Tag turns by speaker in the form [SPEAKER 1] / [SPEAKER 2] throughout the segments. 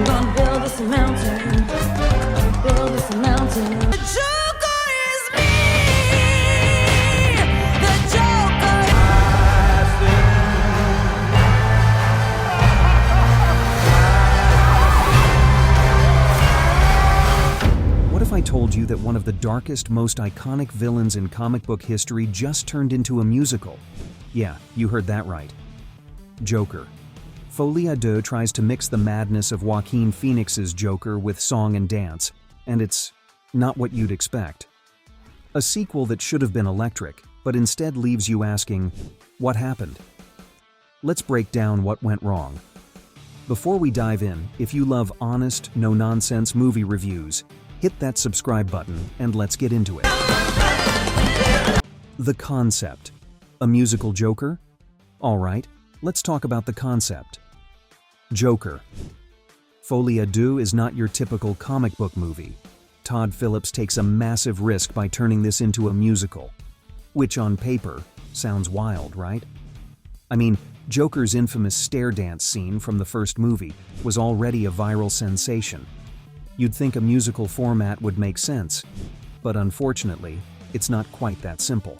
[SPEAKER 1] gonna build us a mountain. Build us a mountain. The Joker is me. The Joker.
[SPEAKER 2] What if I told you that one of the darkest, most iconic villains in comic book history just turned into a musical? Yeah, you heard that right. Joker. Folie Deux tries to mix the madness of Joaquin Phoenix's Joker with song and dance, and it's not what you'd expect. A sequel that should have been electric, but instead leaves you asking, what happened? Let's break down what went wrong. Before we dive in, if you love honest, no-nonsense movie reviews, hit that subscribe button and let's get into it. The concept. A musical Joker? Alright, let's talk about the concept. Joker. Folie Deux is not your typical comic book movie. Todd Phillips takes a massive risk by turning this into a musical. Which on paper, sounds wild, right? I mean, Joker's infamous stare dance scene from the first movie was already a viral sensation. You'd think a musical format would make sense, but unfortunately, it's not quite that simple.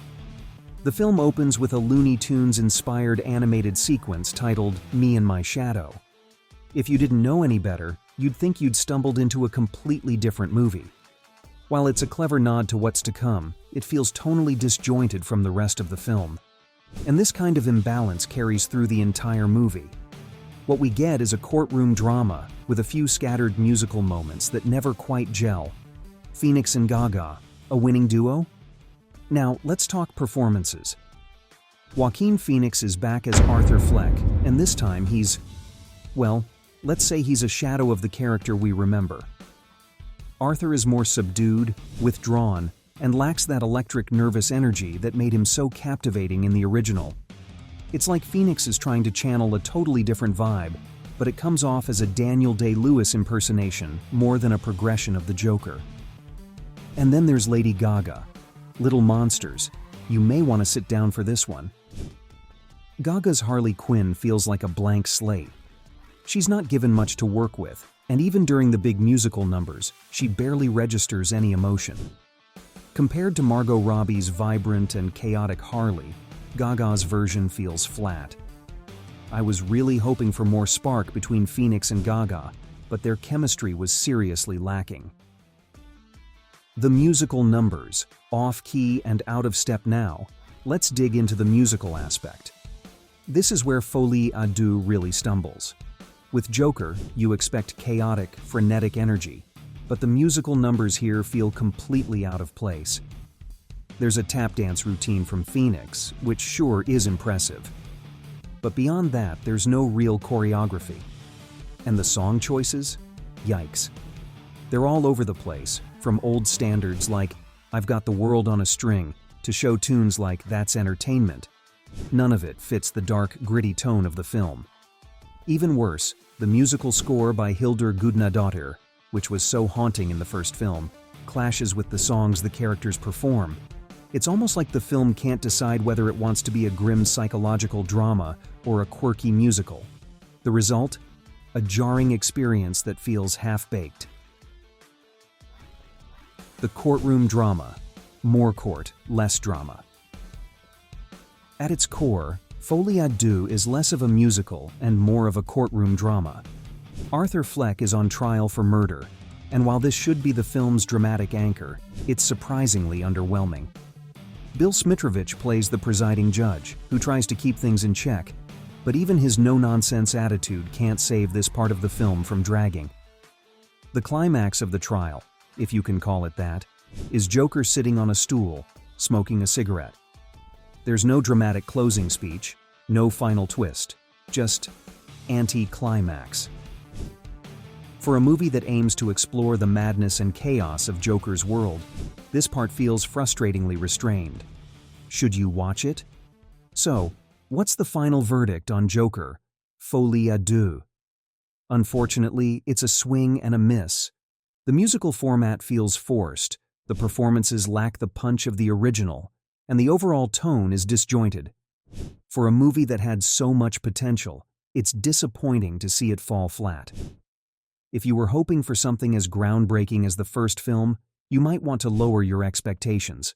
[SPEAKER 2] The film opens with a Looney Tunes-inspired animated sequence titled Me and My Shadow. If you didn't know any better, you'd think you'd stumbled into a completely different movie. While it's a clever nod to what's to come, it feels tonally disjointed from the rest of the film. And this kind of imbalance carries through the entire movie. What we get is a courtroom drama with a few scattered musical moments that never quite gel. Phoenix and Gaga, a winning duo? Now, let's talk performances. Joaquin Phoenix is back as Arthur Fleck, and this time he's, well, let's say he's a shadow of the character we remember. Arthur is more subdued, withdrawn, and lacks that electric, nervous energy that made him so captivating in the original. It's like Phoenix is trying to channel a totally different vibe, but it comes off as a Daniel Day-Lewis impersonation more than a progression of the Joker. And then there's Lady Gaga. Little monsters. You may want to sit down for this one. Gaga's Harley Quinn feels like a blank slate. She's not given much to work with, and even during the big musical numbers, she barely registers any emotion. Compared to Margot Robbie's vibrant and chaotic Harley, Gaga's version feels flat. I was really hoping for more spark between Phoenix and Gaga, but their chemistry was seriously lacking. The musical numbers, off-key and out of step now, let's dig into the musical aspect. This is where Folie Deux really stumbles. With Joker, you expect chaotic, frenetic energy, but the musical numbers here feel completely out of place. There's a tap dance routine from Phoenix, which sure is impressive. But beyond that, there's no real choreography. And the song choices? Yikes. They're all over the place, from old standards like I've Got the World on a String to show tunes like That's Entertainment. None of it fits the dark, gritty tone of the film. Even worse, the musical score by Hildur Gudnadottir, which was so haunting in the first film, clashes with the songs the characters perform. It's almost like the film can't decide whether it wants to be a grim psychological drama or a quirky musical. The result? A jarring experience that feels half-baked. The courtroom drama. More court, less drama. At its core, Folie Deux is less of a musical and more of a courtroom drama. Arthur Fleck is on trial for murder, and while this should be the film's dramatic anchor, it's surprisingly underwhelming. Bill Smitrovich plays the presiding judge, who tries to keep things in check, but even his no-nonsense attitude can't save this part of the film from dragging. The climax of the trial, if you can call it that, is Joker sitting on a stool, smoking a cigarette. There's no dramatic closing speech, no final twist, just anti-climax. For a movie that aims to explore the madness and chaos of Joker's world, this part feels frustratingly restrained. Should you watch it? So, what's the final verdict on Joker, Folie Deux? Unfortunately, it's a swing and a miss. The musical format feels forced, the performances lack the punch of the original, and the overall tone is disjointed. For a movie that had so much potential, it's disappointing to see it fall flat. If you were hoping for something as groundbreaking as the first film, you might want to lower your expectations.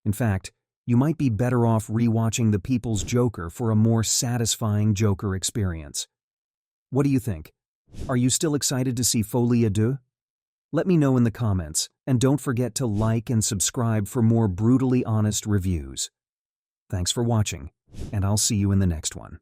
[SPEAKER 2] In fact, you might be better off rewatching The People's Joker for a more satisfying Joker experience. What do you think? Are you still excited to see Folie Deux? Let me know in the comments, and don't forget to like and subscribe for more brutally honest reviews. Thanks for watching, and I'll see you in the next one.